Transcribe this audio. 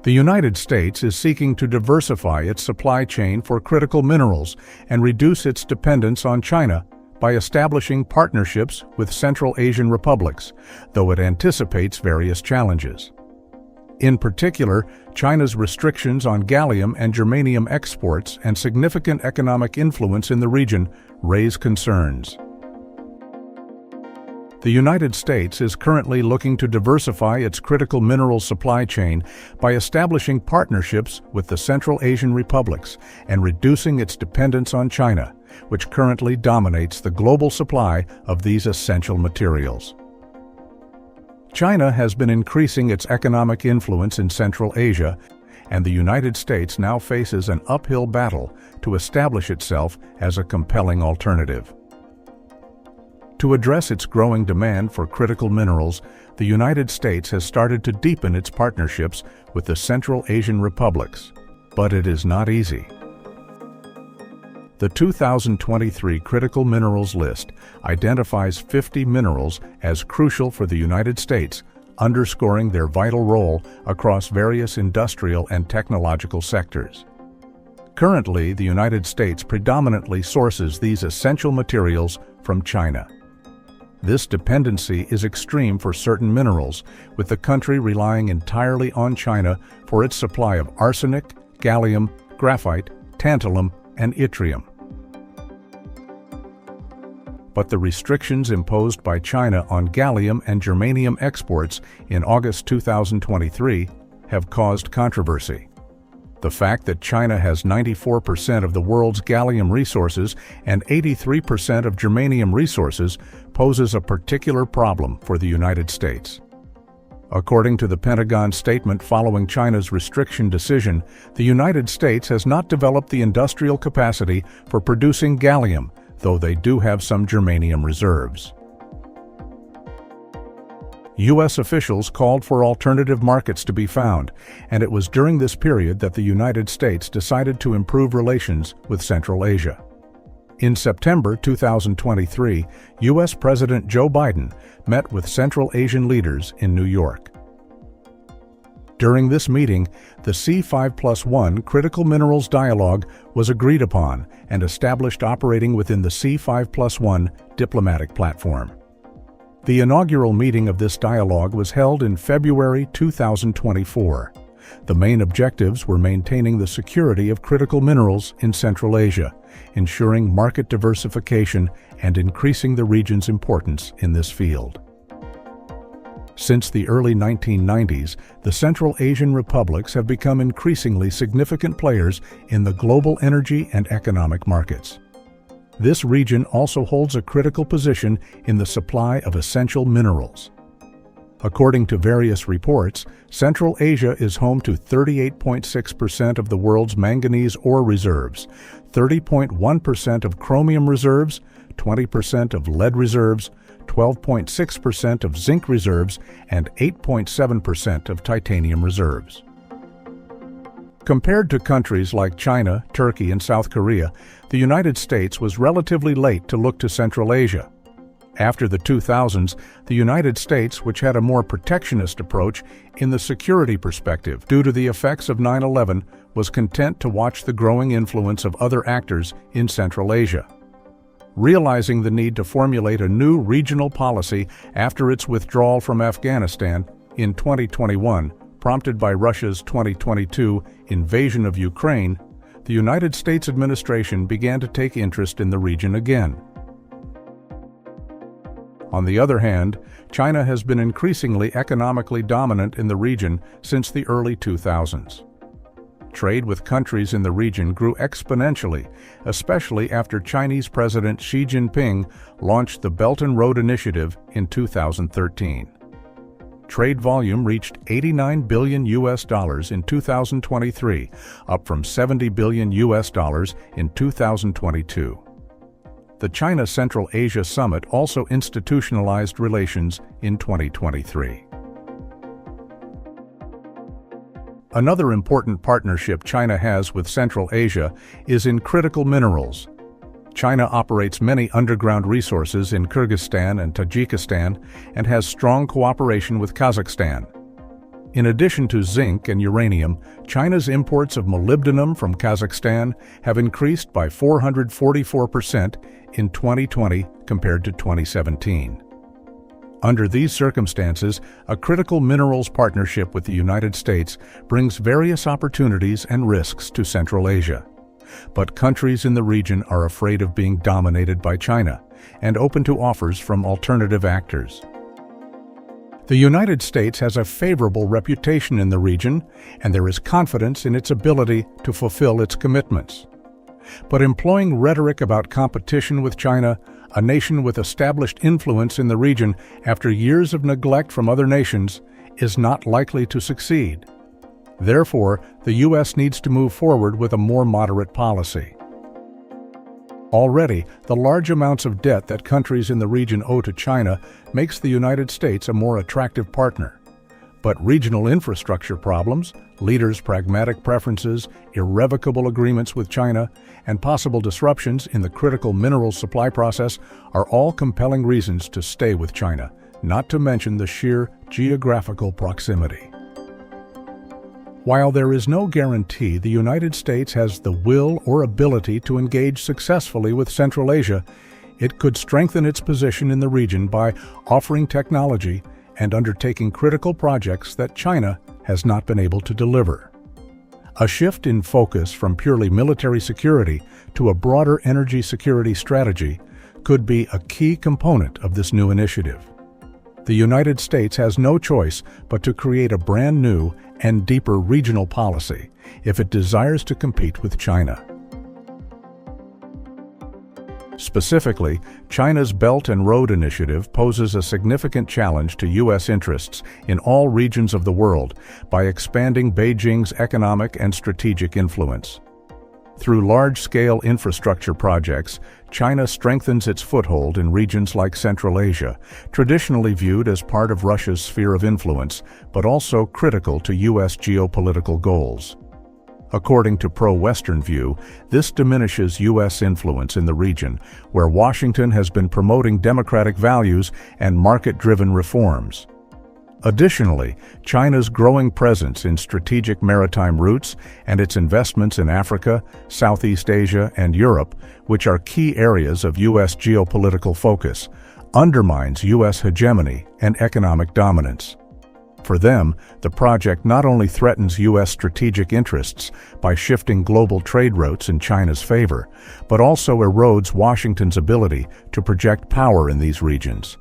The United States is seeking to diversify its supply chain for critical minerals and reduce its dependence on China by establishing partnerships with Central Asian republics, though it anticipates various challenges. In particular, China's restrictions on gallium and germanium exports and significant economic influence in the region raise concerns. The United States is currently looking to diversify its critical mineral supply chain by establishing partnerships with the Central Asian republics and reducing its dependence on China, which currently dominates the global supply of these essential materials. China has been increasing its economic influence in Central Asia, and the United States now faces an uphill battle to establish itself as a compelling alternative. To address its growing demand for critical minerals, the United States has started to deepen its partnerships with the Central Asian republics, but it is not easy. The 2023 Critical Minerals List identifies 50 minerals as crucial for the United States, underscoring their vital role across various industrial and technological sectors. Currently, the United States predominantly sources these essential materials from China. This dependency is extreme for certain minerals, with the country relying entirely on China for its supply of arsenic, gallium, graphite, tantalum, and yttrium. But the restrictions imposed by China on gallium and germanium exports in August 2023 have caused controversy. The fact that China has 94% of the world's gallium resources and 83% of germanium resources poses a particular problem for the United States. According to the Pentagon statement following China's restriction decision, the United States has not developed the industrial capacity for producing gallium, though they do have some germanium reserves. U.S. officials called for alternative markets to be found, and it was during this period that the United States decided to improve relations with Central Asia. In September 2023, U.S. President Joe Biden met with Central Asian leaders in New York. During this meeting, the C5+1 Critical Minerals Dialogue was agreed upon and established operating within the C5+1 diplomatic platform. The inaugural meeting of this dialogue was held in February 2024. The main objectives were maintaining the security of critical minerals in Central Asia, ensuring market diversification, and increasing the region's importance in this field. Since the early 1990s, the Central Asian republics have become increasingly significant players in the global energy and economic markets. This region also holds a critical position in the supply of essential minerals. According to various reports, Central Asia is home to 38.6% of the world's manganese ore reserves, 30.1% of chromium reserves, 20% of lead reserves, 12.6% of zinc reserves, and 8.7% of titanium reserves. Compared to countries like China, Turkey, and South Korea, the United States was relatively late to look to Central Asia. After the 2000s, the United States, which had a more protectionist approach in the security perspective due to the effects of 9/11, was content to watch the growing influence of other actors in Central Asia. Realizing the need to formulate a new regional policy after its withdrawal from Afghanistan in 2021, prompted by Russia's 2022 invasion of Ukraine, the United States administration began to take interest in the region again. On the other hand, China has been increasingly economically dominant in the region since the early 2000s. Trade with countries in the region grew exponentially, especially after Chinese President Xi Jinping launched the Belt and Road Initiative in 2013. Trade volume reached $89 billion in 2023, up from $70 billion in 2022. The China Central Asia Summit also institutionalized relations in 2023. Another important partnership China has with Central Asia is in critical minerals. China operates many underground resources in Kyrgyzstan and Tajikistan and has strong cooperation with Kazakhstan. In addition to zinc and uranium, China's imports of molybdenum from Kazakhstan have increased by 444% in 2020 compared to 2017. Under these circumstances, a critical minerals partnership with the United States brings various opportunities and risks to Central Asia. But countries in the region are afraid of being dominated by China and open to offers from alternative actors. The United States has a favorable reputation in the region, and there is confidence in its ability to fulfill its commitments. But employing rhetoric about competition with China, a nation with established influence in the region after years of neglect from other nations, is not likely to succeed. Therefore, the U.S. needs to move forward with a more moderate policy. Already, the large amounts of debt that countries in the region owe to China makes the United States a more attractive partner. But regional infrastructure problems, leaders' pragmatic preferences, irrevocable agreements with China, and possible disruptions in the critical minerals supply process are all compelling reasons to stay with China, not to mention the sheer geographical proximity. While there is no guarantee the United States has the will or ability to engage successfully with Central Asia, it could strengthen its position in the region by offering technology and undertaking critical projects that China has not been able to deliver. A shift in focus from purely military security to a broader energy security strategy could be a key component of this new initiative. The United States has no choice but to create a brand new and deeper regional policy if it desires to compete with China. Specifically, China's Belt and Road Initiative poses a significant challenge to U.S. interests in all regions of the world by expanding Beijing's economic and strategic influence. Through large-scale infrastructure projects, China strengthens its foothold in regions like Central Asia, traditionally viewed as part of Russia's sphere of influence, but also critical to U.S. geopolitical goals. According to pro-Western view, this diminishes U.S. influence in the region, where Washington has been promoting democratic values and market-driven reforms. Additionally, China's growing presence in strategic maritime routes and its investments in Africa, Southeast Asia, and Europe, which are key areas of U.S. geopolitical focus, undermines U.S. hegemony and economic dominance. For them, the project not only threatens U.S. strategic interests by shifting global trade routes in China's favor, but also erodes Washington's ability to project power in these regions.